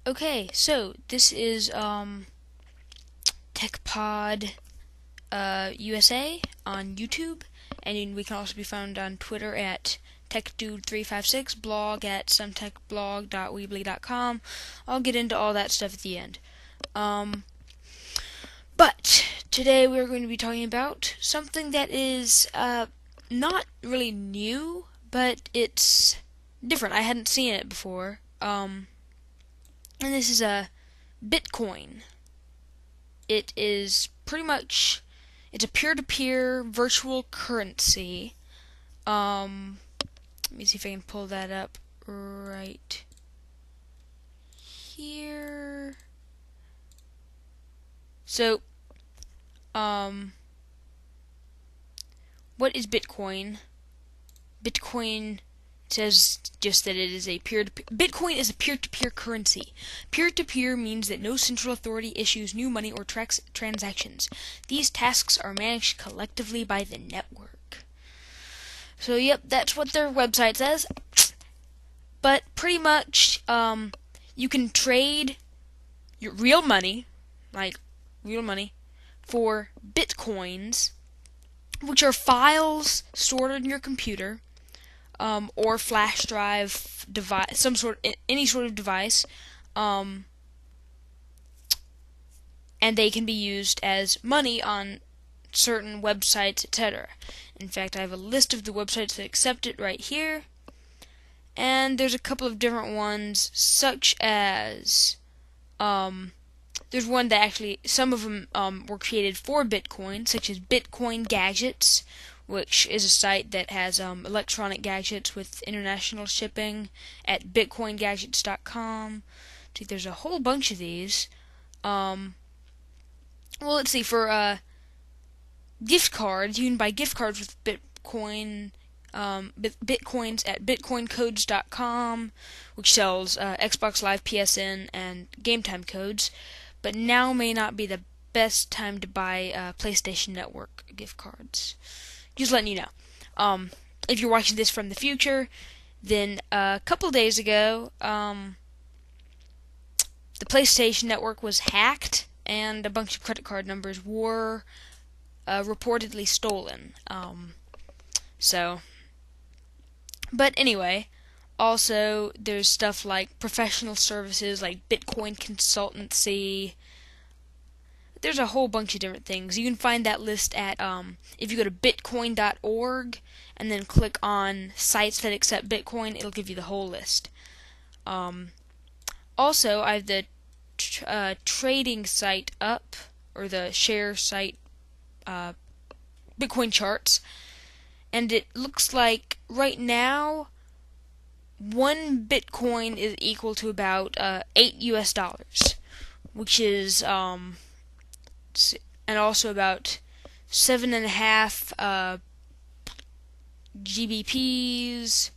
Okay, so this is TechPod USA on YouTube, and we can also be found on Twitter at TechDude356, blog at sometechblog.weebly.com. I'll get into all that stuff at the end. But today we're going to be talking about something that is not really new, but it's different. I hadn't seen it before. And this is a BitCoin. It is pretty much, it's a peer-to-peer virtual currency. Let me see if I can pull that up right here. So, what is Bitcoin? Bitcoin says just that it is a peer-to-peer. Bitcoin is a peer-to-peer currency. Peer-to-peer means that no central authority issues new money or tracks transactions. These tasks are managed collectively by the network. So, yep, that's what their website says. But pretty much, you can trade your real money, like real money, for Bitcoins, which are files stored in your computer, or flash drive device, any sort of device, and they can be used as money on certain websites, etc. In fact, I have a list of the websites that accept it right here, and there's a couple of different ones, such as there's one that actually, some of them were created for Bitcoin, such as Bitcoin Gadgets, which is a site that has electronic gadgets with international shipping at bitcoingadgets.com. See, there's a whole bunch of these. Well, let's see, for gift cards, you can buy gift cards with Bitcoin, Bitcoins at bitcoincodes.com, which sells Xbox Live, PSN, and Game Time codes. But now may not be the best time to buy PlayStation Network gift cards. Just letting you know. If you're watching this from the future, then a couple days ago, the PlayStation Network was hacked, and a bunch of credit card numbers were reportedly stolen. But anyway, also there's stuff like professional services like Bitcoin consultancy. There's a whole bunch of different things. You can find that list at, if you go to bitcoin.org and then click on sites that accept Bitcoin, it'll give you the whole list. Also, I have the trading site up, or the share site, Bitcoin charts, and it looks like right now 1 Bitcoin is equal to about $8 US, which is and also about 7.5 GBPs,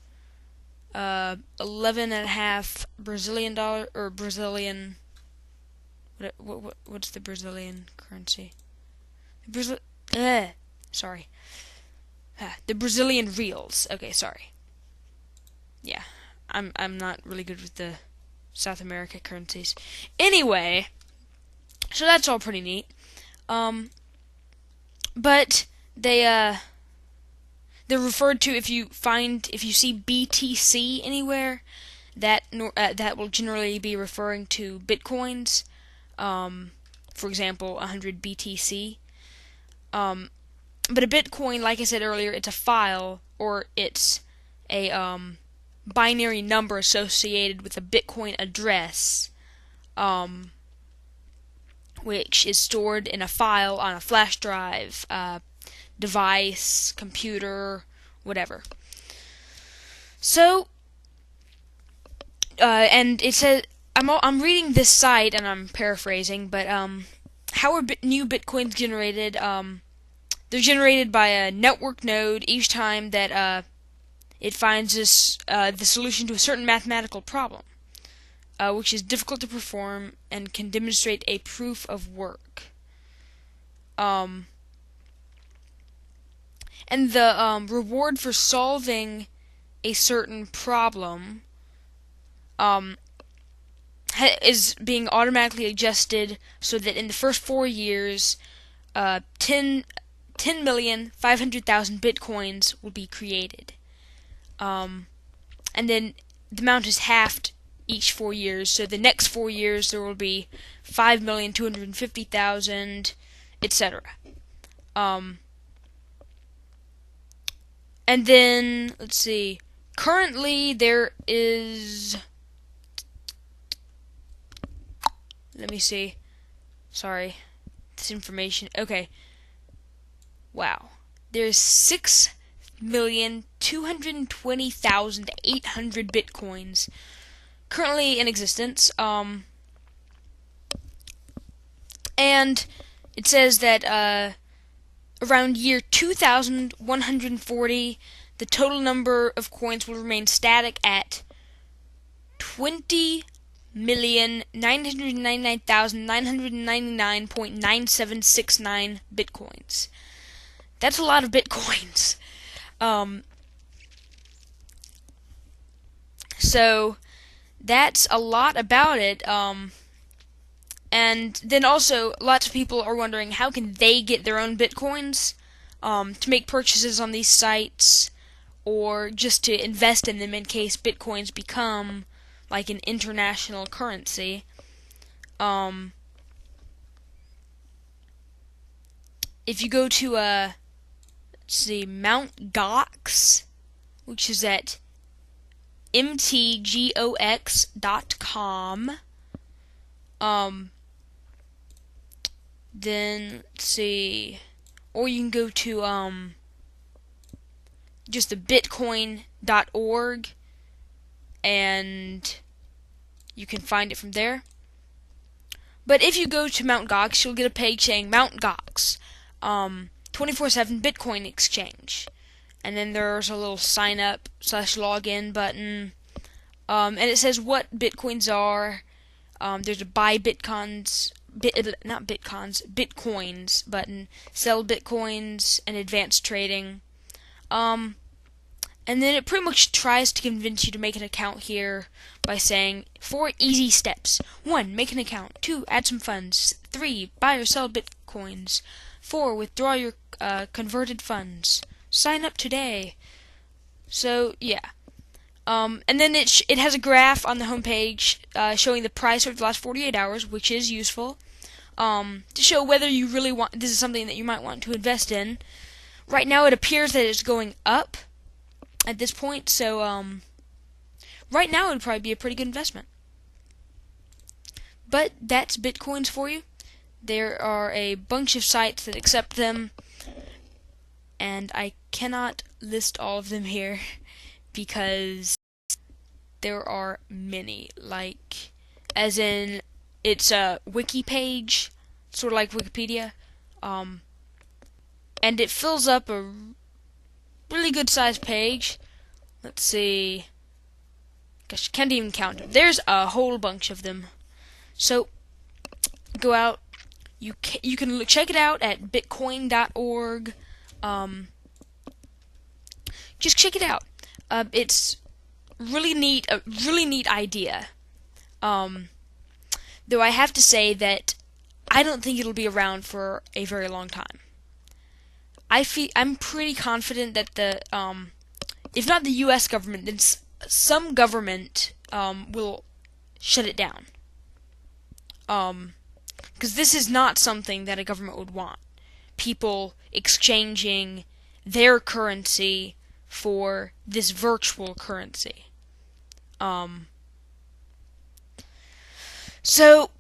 11.5 Brazilian dollar, or Brazilian. What's the Brazilian currency? Sorry. The Brazilian reals. Okay, sorry. Yeah, I'm not really good with the South America currencies. Anyway, so that's all pretty neat. But they're referred to, if you see BTC anywhere, that will generally be referring to Bitcoins. For example, 100 BTC. But a Bitcoin, like I said earlier, it's a file, or it's a binary number associated with a Bitcoin address, which is stored in a file on a flash drive, device, computer, whatever. So, and it says, I'm reading this site and I'm paraphrasing, but how are new Bitcoins generated? They're generated by a network node each time that it finds the solution to a certain mathematical problem, which is difficult to perform and can demonstrate a proof of work. And the reward for solving a certain problem is being automatically adjusted so that in the first 4 years, 10,500,000 bitcoins will be created. And then the amount is halved each 4 years. So the next 4 years there will be 5,250,000, etc. And then let's see. Currently there is. Let me see. Sorry, this information. Okay. Wow. There's 6,220,800 bitcoins currently in existence. And it says that around year 2140, the total number of coins will remain static at 20,999,999.9769 bitcoins. That's a lot of bitcoins. So that's a lot about it. And then also, lots of people are wondering how can they get their own bitcoins to make purchases on these sites, or just to invest in them in case bitcoins become like an international currency. If you go to let's see, Mt. Gox, which is at mtgox.com. Then let's see, or you can go to just the bitcoin.org, and you can find it from there. But if you go to Mt. Gox, you'll get a page saying Mt. Gox 24/7 Bitcoin exchange, and then there's a little sign up / login button, and it says what bitcoins are. There's a buy bitcoins button, sell bitcoins, and advanced trading. And then it pretty much tries to convince you to make an account here by saying 4 easy steps. 1. Make an account. 2. Add some funds. 3. Buy or sell bitcoins. 4. Withdraw your converted funds. Sign up today. So, yeah. And then it has a graph on the homepage showing the price over the last 48 hours, which is useful to show whether you really want. This is something that you might want to invest in. Right now, it appears that it's going up at this point, so right now it would probably be a pretty good investment. But that's bitcoins for you. There are a bunch of sites that accept them, and I cannot list all of them here because there are many, like, as in, it's a wiki page, sort of like Wikipedia, and it fills up a really good sized page. Let's see, gosh, I can't even count them. There's a whole bunch of them. So, go out, you can check it out at bitcoin.org, just check it out. It's really neat, a really neat idea. Though I have to say that I don't think it'll be around for a very long time. I'm pretty confident that if not the U.S. government, then some government will shut it down. Because this is not something that a government would want. People exchanging their currency for this virtual currency. So,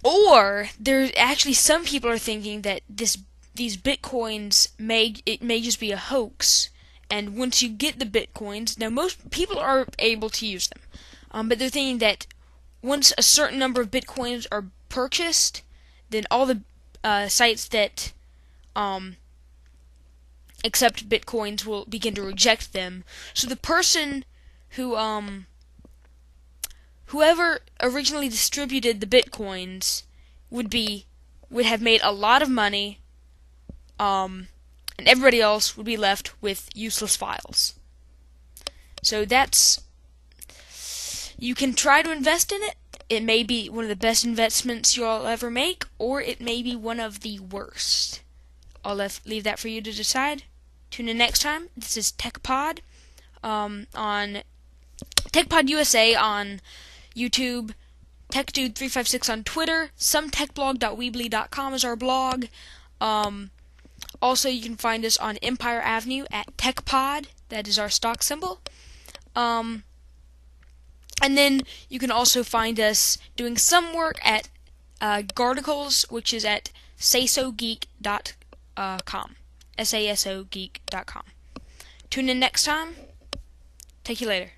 or there's actually some people are thinking that these bitcoins may just be a hoax, and once you get the bitcoins, now most people are able to use them, but they're thinking that once a certain number of bitcoins are purchased, then all the sites that accept bitcoins will begin to reject them. So the person who whoever originally distributed the bitcoins would have made a lot of money, and everybody else would be left with useless files. So you can try to invest in it, It may be one of the best investments you'll ever make, or it may be one of the worst. I'll leave that for you to decide. Tune in next time. This is TechPod on techpodusa on YouTube, TechDude356 on Twitter, sometechblog.weebly.com is our blog. Also, you can find us on Empire Avenue at TechPod. That is our stock symbol. And then you can also find us doing some work at Garticles, which is at sasogeek.com. sasogeek.com. Tune in next time. Take you later.